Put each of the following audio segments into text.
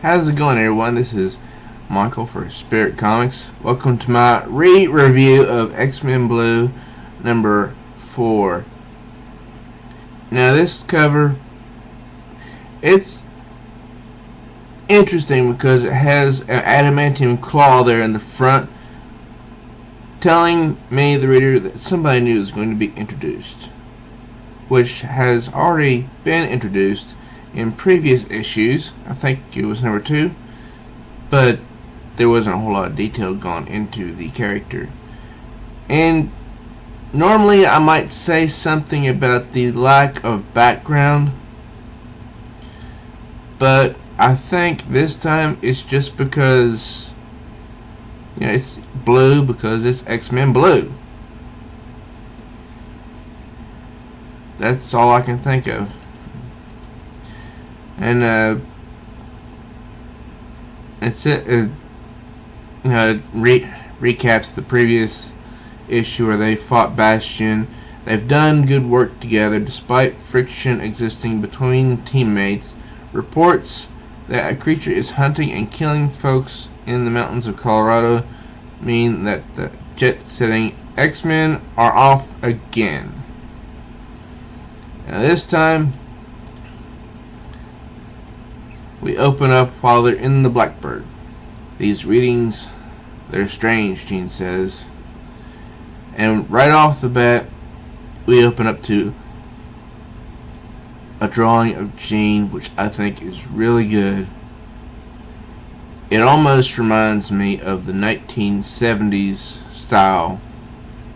How's it going, everyone? This is Michael for Spirit Comics. Welcome to my re-review of X-Men Blue number 4. Now this cover, it's interesting because it has an adamantium claw there in the front, telling me, the reader, that somebody new is going to be introduced, which has already been introduced in previous issues. I think it was number 2, but there wasn't a whole lot of detail gone into the character. And normally I might say something about the lack of background, but I think this time it's just because, you know, it's blue because it's X-Men Blue. That's all I can think of. And it's it. Recaps the previous issue where they fought Bastion. They've done good work together despite friction existing between teammates. Reports that a creature is hunting and killing folks in the mountains of Colorado mean that the jet-setting X-Men are off again. Now this time we open up while they're in the Blackbird. These readings, they're strange, Jean says. And right off the bat, we open up to a drawing of Jean, which I think is really good. It almost reminds me of the 1970s style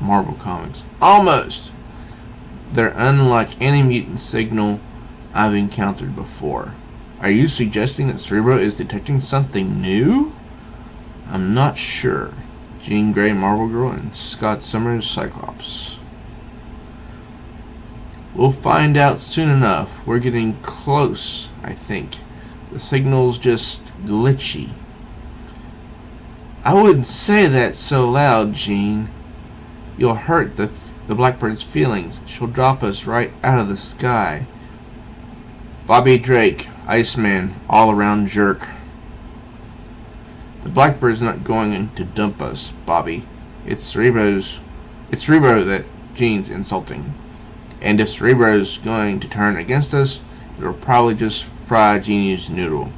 Marvel Comics. Almost. They're unlike any mutant signal I've encountered before. Are you suggesting that Cerebro is detecting something new? I'm not sure. Jean Grey, Marvel Girl, and Scott Summers, Cyclops. We'll find out soon enough. We're getting close, I think. The signal's just glitchy. I wouldn't say that so loud, Jean. You'll hurt the Blackbird's feelings. She'll drop us right out of the sky. Bobby Drake, Iceman, all-around jerk. The Blackbird's not going to dump us, Bobby. It's Cerebro that Jean's insulting. And if Cerebro's going to turn against us, it'll probably just fry Jean's noodle.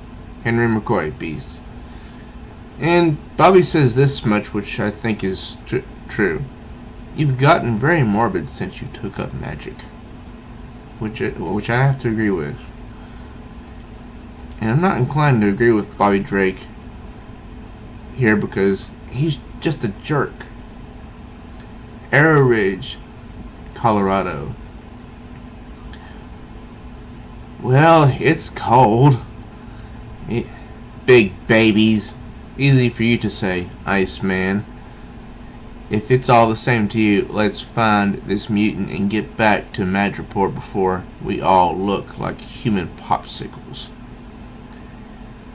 Henry McCoy, Beast. And Bobby says this much, which I think is true. You've gotten very morbid since you took up magic. Which I have to agree with. And I'm not inclined to agree with Bobby Drake here because he's just a jerk. Arrow Ridge, Colorado. Well, it's cold. Big babies. Easy for you to say, Iceman. If it's all the same to you, let's find this mutant and get back to Madripoor before we all look like human popsicles.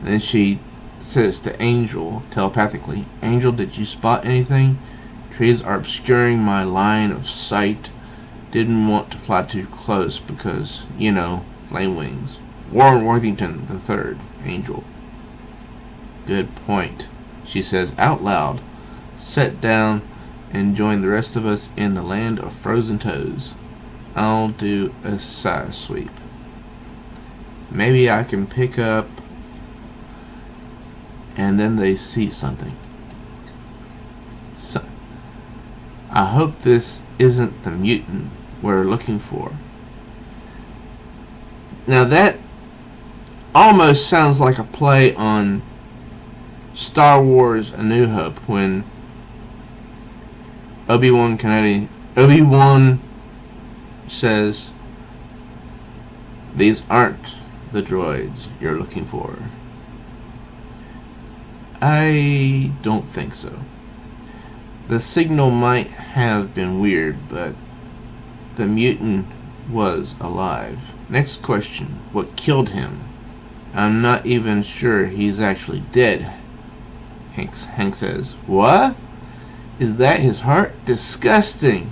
Then she says to Angel telepathically, Angel, did you spot anything? Trees are obscuring my line of sight. Didn't want to fly too close because, you know, flame wings. Warren Worthington III, Angel. Good point, she says out loud. Sit down and join the rest of us in the land of frozen toes. I'll do a side sweep. Maybe I can pick up. And then they see something. So, I hope this isn't the mutant we're looking for. Now that almost sounds like a play on Star Wars A New Hope when Obi-Wan says, these aren't the droids you're looking for. I don't think so. The signal might have been weird, but the mutant was alive. Next question. What killed him? I'm not even sure he's actually dead. Hank says. What? Is that his heart? Disgusting.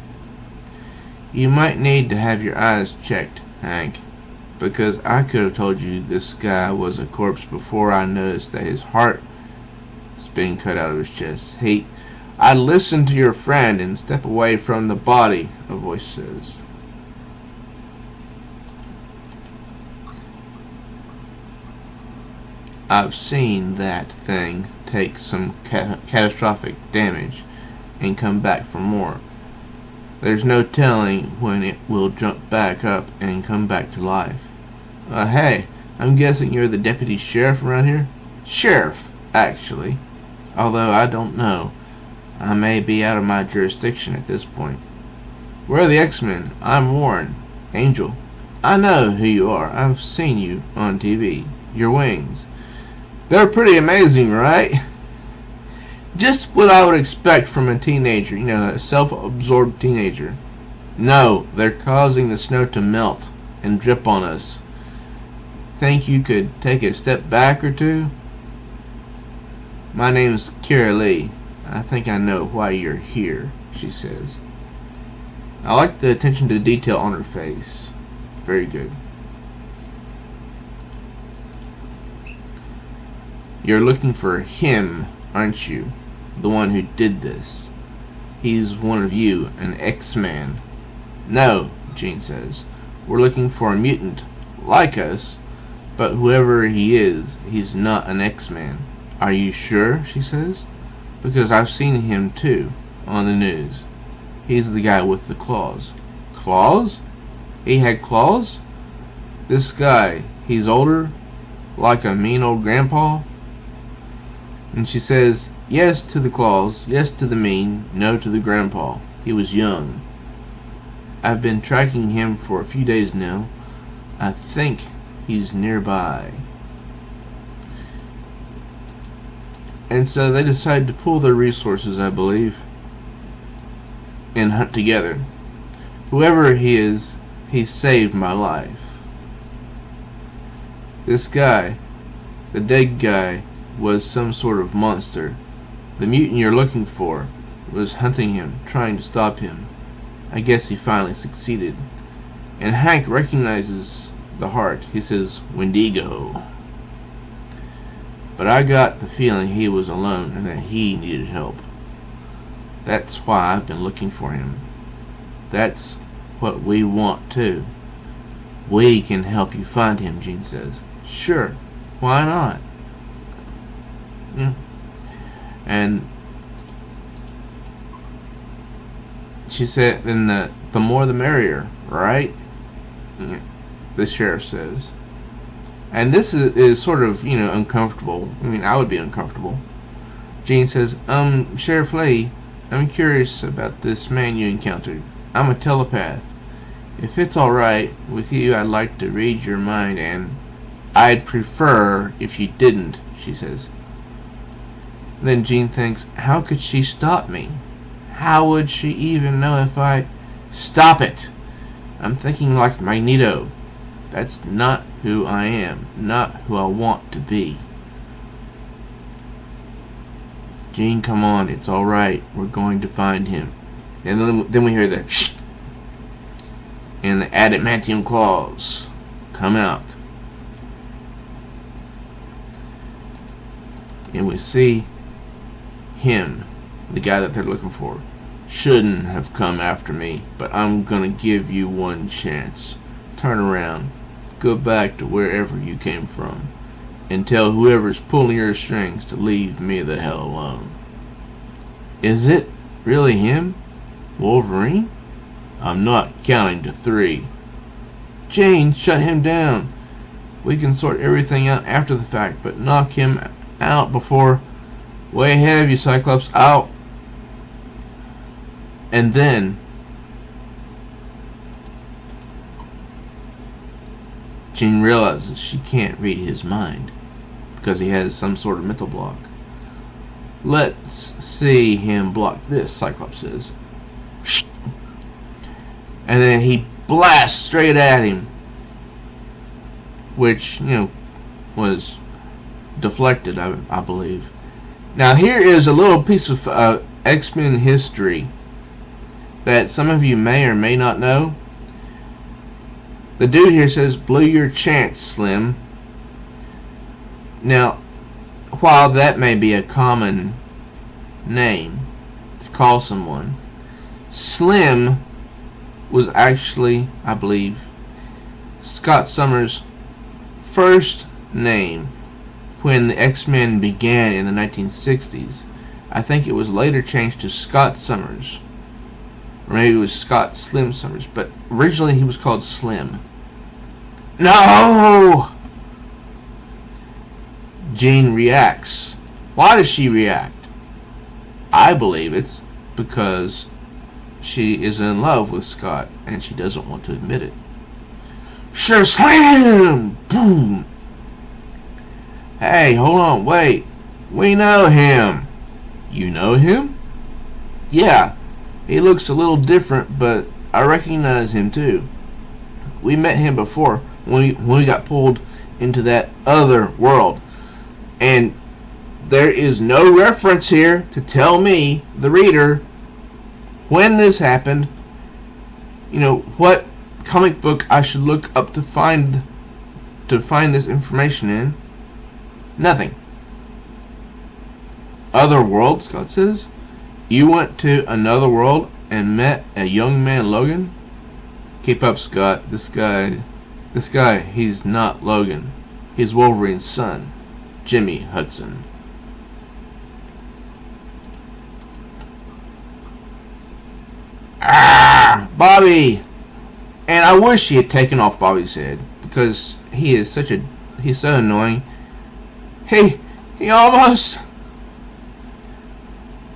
You might need to have your eyes checked, Hank. because I could have told you this guy was a corpse before I noticed that his heart was being cut out of his chest. Hey, I listened to your friend and step away from the body, a voice says. I've seen that thing take some catastrophic damage and come back for more. There's no telling when it will jump back up and come back to life. Hey, I'm guessing you're the deputy sheriff around here? Sheriff, actually. Although I don't know. I may be out of my jurisdiction at this point. Where are the X-Men? I'm Warren. Angel. I know who you are. I've seen you on TV. Your wings. They're pretty amazing, right? Just what I would expect from a teenager, a self-absorbed teenager. No, they're causing the snow to melt and drip on us. Think you could take a step back or two? My name's Kira Lee. I think I know why you're here, she says. I like the attention to detail on her face. Very good. You're looking for him, aren't you? The one who did this. He's one of you, an X-Man. No, Jean says. We're looking for a mutant, like us, but whoever he is, he's not an X-Man. Are you sure, she says? Because I've seen him too, on the news. He's the guy with the claws. Claws? He had claws? This guy, he's older, like a mean old grandpa? And she says, yes to the claws, yes to the mean, no to the grandpa. He was young. I've been tracking him for a few days now. I think he's nearby. And so they decide to pool their resources, I believe, and hunt together. Whoever he is, he saved my life. This guy, the dead guy, was some sort of monster. The mutant you're looking for was hunting him, trying to stop him. I guess he finally succeeded. And Hank recognizes the heart. He says, Wendigo. But I got the feeling he was alone and that he needed help. That's why I've been looking for him. That's what we want too. We can help you find him, Jean says. Sure, why not? Yeah. And she said, then the more the merrier, right? Yeah. The sheriff says. And this is sort of, uncomfortable. I mean, I would be uncomfortable. Jean says, Sheriff Lee, I'm curious about this man you encountered. I'm a telepath. If it's alright with you, I'd like to read your mind, and I'd prefer if you didn't, she says. Then Jean thinks, how could she stop me? How would she even know if I... Stop it! I'm thinking like Magneto. That's not who I am, not who I want to be. Jean, come on, it's alright. We're going to find him. And then we hear the shh, and the adamantium claws come out. And we see him, the guy that they're looking for. Shouldn't have come after me, but I'm gonna give you one chance. Turn around. Go back to wherever you came from, and tell whoever's pulling your strings to leave me the hell alone. Is it really him? Wolverine? I'm not counting to 3. Jane, shut him down. We can sort everything out after the fact, but knock him out before... Way ahead of you, Cyclops. Out. And then... Jean realizes she can't read his mind because he has some sort of mental block. Let's see him block this, Cyclops says. And then he blasts straight at him, which, was deflected, I believe. Now here is a little piece of X-Men history that some of you may or may not know. The dude here says, "Blow your chance, Slim." Now, while that may be a common name to call someone, Slim was actually, I believe, Scott Summers' first name when the X-Men began in the 1960s. I think it was later changed to Scott Summers. Or maybe it was Scott Slim Summers. But originally he was called Slim. No! Jean reacts. Why does she react? I believe it's because she is in love with Scott and she doesn't want to admit it. Sure, slam! Boom! Hey, hold on, wait. We know him. You know him? Yeah, he looks a little different, but I recognize him too. We met him before when we got pulled into that other world. And there is no reference here to tell me, the reader, when this happened, what comic book I should look up to find this information in. Nothing. Other world, Scott says. You went to another world and met a young man, Logan? Keep up, Scott. This guy, he's not Logan. He's Wolverine's son, Jimmy Hudson. Bobby! And I wish he had taken off Bobby's head, because he's so annoying. He almost...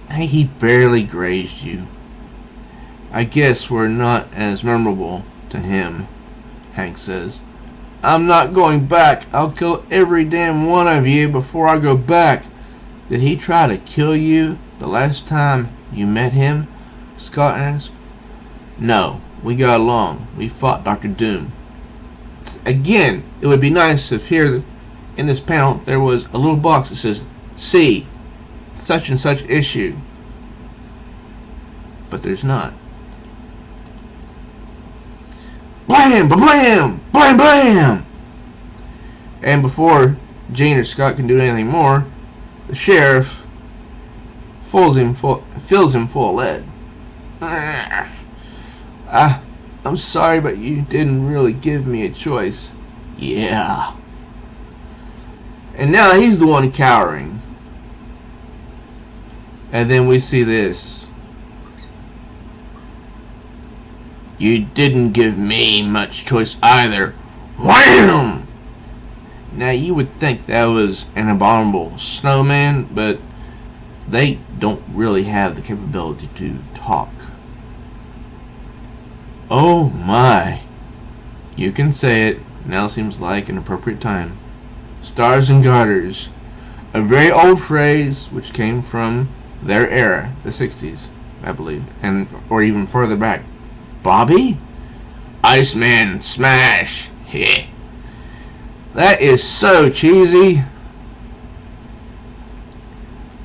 Hey, he barely grazed you. I guess we're not as memorable to him, Hank says. I'm not going back. I'll kill every damn one of you before I go back. Did he try to kill you the last time you met him? Scott asked. No, we got along. We fought Dr. Doom. Again, it would be nice if here in this panel there was a little box that says, see, such and such issue. But there's not. Blam! Blam! Blam! Blam! And before Jean or Scott can do anything more, the sheriff fills him full of lead. I'm sorry, but you didn't really give me a choice. Yeah. And now he's the one cowering. And then we see this. You didn't give me much choice either. Wham! Now you would think that was an abominable snowman, but they don't really have the capability to talk. Oh my. You can say it. Now seems like an appropriate time. Stars and garters. A very old phrase which came from their era, the 60s, I believe, or even further back. Bobby? Iceman smash. Heh. That is so cheesy.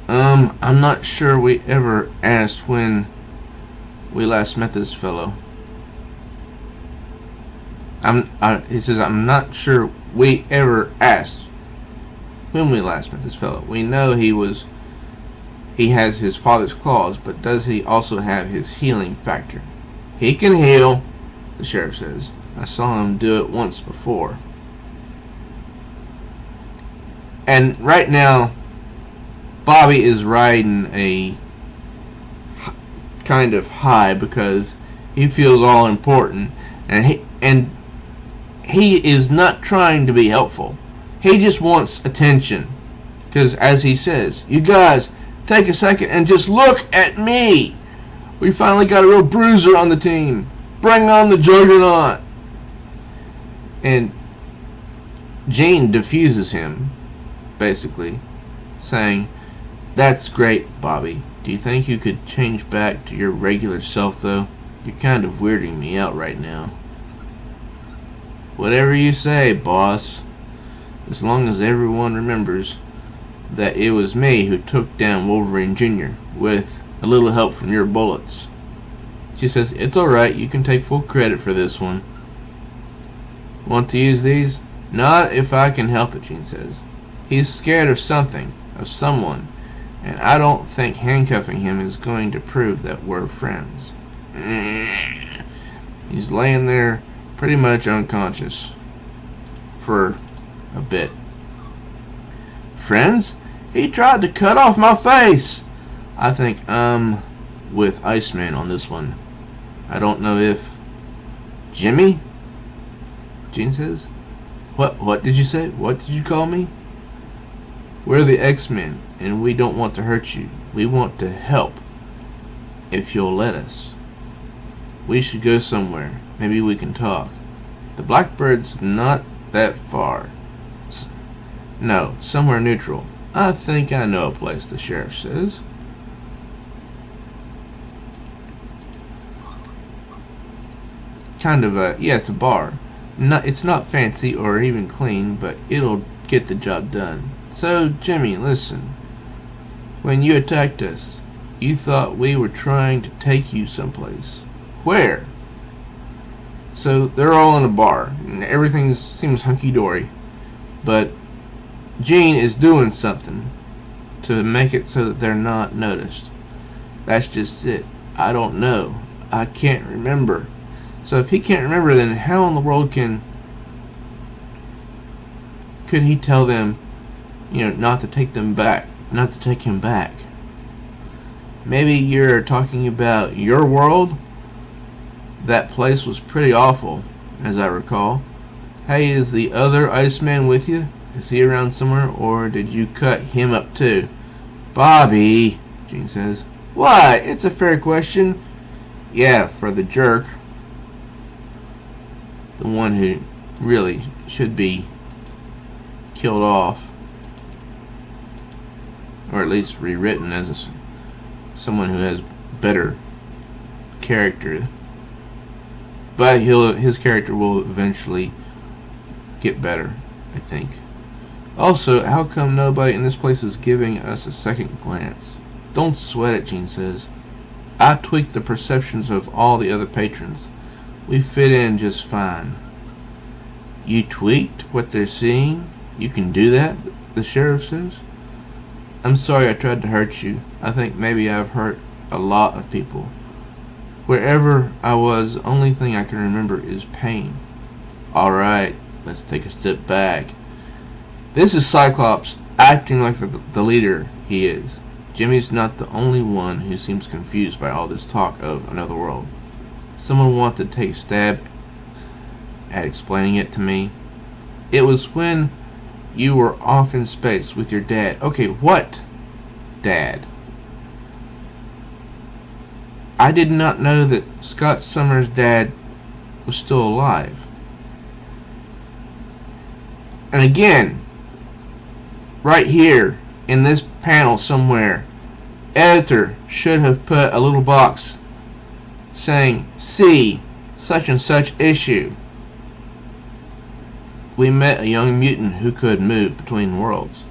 I'm not sure we ever asked when we last met this fellow. He says, I'm not sure we ever asked when we last met this fellow. We know he has his father's claws, but does he also have his healing factor? He can heal, the sheriff says. I saw him do it once before. And right now, Bobby is riding a kind of high because he feels all important, and he is not trying to be helpful. He just wants attention. Because as he says, you guys, take a second and just look at me. We finally got a real bruiser on the team. Bring on the Juggernaut. And Jean diffuses him, basically, saying, that's great, Bobby. Do you think you could change back to your regular self, though? You're kind of weirding me out right now. Whatever you say, boss. As long as everyone remembers that it was me who took down Wolverine Jr. with a little help from your bullets. She says, it's alright, you can take full credit for this one. Want to use these? Not if I can help it, Gene says. He's scared of something, of someone, and I don't think handcuffing him is going to prove that we're friends. He's laying there pretty much unconscious for a bit. Friends? He tried to cut off my face! I think I'm with Iceman on this one. I don't know if... Jimmy? Gene says. What did you say? What did you call me? We're the X-Men, and we don't want to hurt you. We want to help, if you'll let us. We should go somewhere. Maybe we can talk. The Blackbird's not that far. No, somewhere neutral. I think I know a place, the sheriff says. Kind of yeah, it's a bar. It's not fancy or even clean, but it'll get the job done. So, Jimmy, listen. When you attacked us, you thought we were trying to take you someplace. Where? So, they're all in a bar, and everything seems hunky-dory. But Gene is doing something to make it so that they're not noticed. That's just it. I don't know. I can't remember. So if he can't remember, then how in the world could he tell them, not to take them back, not to take him back? Maybe you're talking about your world? That place was pretty awful, as I recall. Hey, is the other Iceman with you? Is he around somewhere, or did you cut him up too? Bobby, Gene says. What? It's a fair question. Yeah, for the jerk. The one who really should be killed off, or at least rewritten as someone who has better character. But his character will eventually get better, I think. Also, how come nobody in this place is giving us a second glance? Don't sweat it, Gene says. I tweaked the perceptions of all the other patrons. We fit in just fine. You tweaked what they're seeing? You can do that? The sheriff says. I'm sorry I tried to hurt you. I think maybe I've hurt a lot of people. Wherever I was, the only thing I can remember is pain. Alright, let's take a step back. This is Cyclops acting like the leader he is. Jimmy's not the only one who seems confused by all this talk of another world. Someone want to take a stab at explaining it to me? It was when you were off in space with your dad. Okay, what dad? I did not know that Scott Summers' dad was still alive. And again, right here in this panel somewhere, editor should have put a little box saying, see, such and such issue. We met a young mutant who could move between worlds,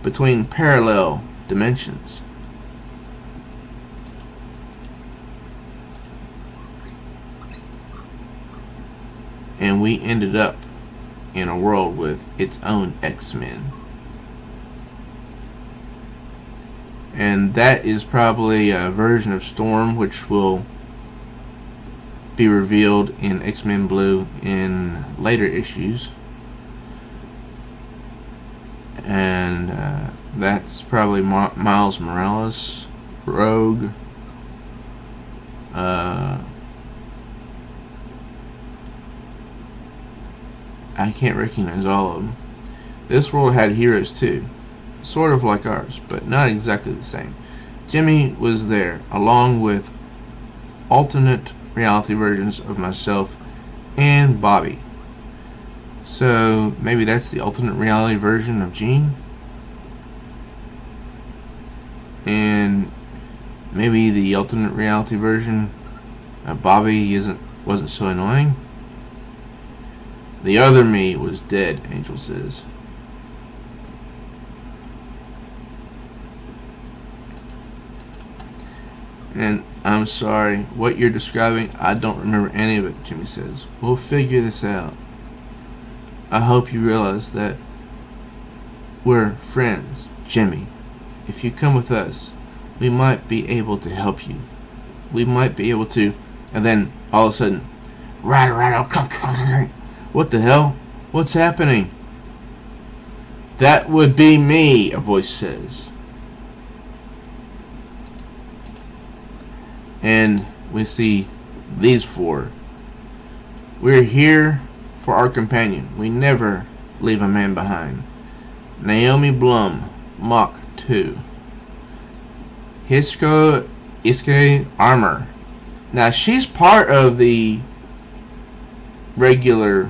between parallel dimensions. And we ended up in a world with its own X-Men. And that is probably a version of Storm which will be revealed in X-Men Blue in later issues. And that's probably Miles Morales, Rogue, I can't recognize all of them. This world had heroes too, sort of like ours, but not exactly the same. Jimmy was there, along with alternate reality versions of myself and Bobby. So maybe that's the alternate reality version of Gene, and maybe the alternate reality version of Bobby wasn't so annoying. The other me was dead, Angel says. And I'm sorry, what you're describing, I don't remember any of it, Jimmy says. We'll figure this out. I hope you realize that we're friends, Jimmy. If you come with us, we might be able to help you. We might be able to. And then all of a sudden, what the hell? What's happening? That would be me, a voice says. And we see these four. We're here for our companion. We never leave a man behind. Naomi Blum, Mach 2. Iske Armor. Now she's part of the regular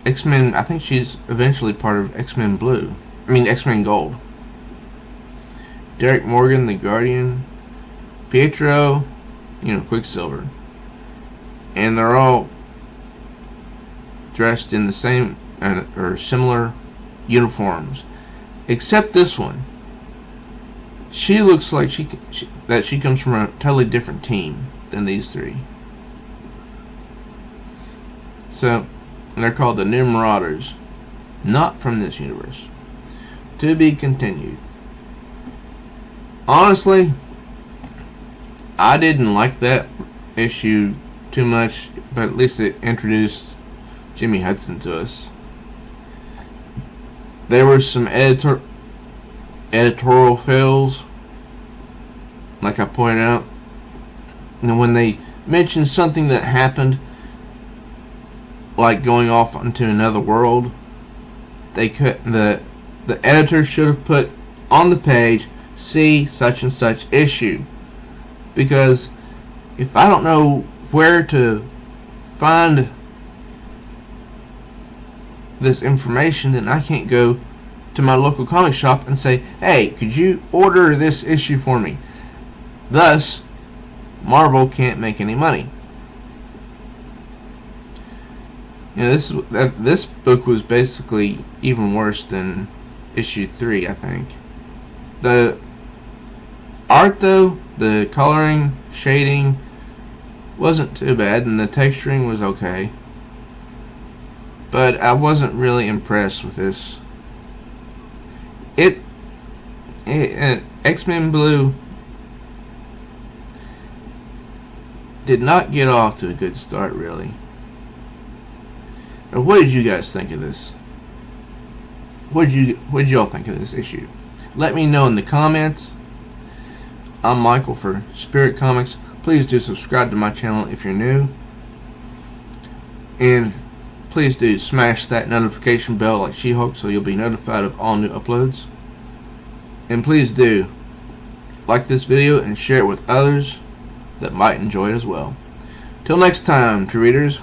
X-Men. I think she's eventually part of X-Men Blue. X-Men Gold. Derek Morgan, the Guardian. Pietro, Quicksilver. And they're all dressed in the same or similar uniforms, except this one. She looks like she comes from a totally different team than these three. So they're called the New Marauders, not from this universe. To be continued. Honestly, I didn't like that issue too much, but at least it introduced Jimmy Hudson to us. There were some editorial fails, like I pointed out. And when they mentioned something that happened, like going off into another world, they could the editor should have put on the page, see such and such issue. Because if I don't know where to find this information, then I can't go to my local comic shop and say, hey, could you order this issue for me? Thus, Marvel can't make any money. This book was basically even worse than issue 3, I think. The art, though, the coloring, shading, wasn't too bad, and the texturing was okay. But I wasn't really impressed with this. X-Men Blue did not get off to a good start, really. Now, what did you guys think of this? What did y'all think of this issue? Let me know in the comments. I'm Michael for Spirit Comics. Please do subscribe to my channel if you're new. And please do smash that notification bell like She-Hulk so you'll be notified of all new uploads. And please do like this video and share it with others that might enjoy it as well. Till next time, true readers.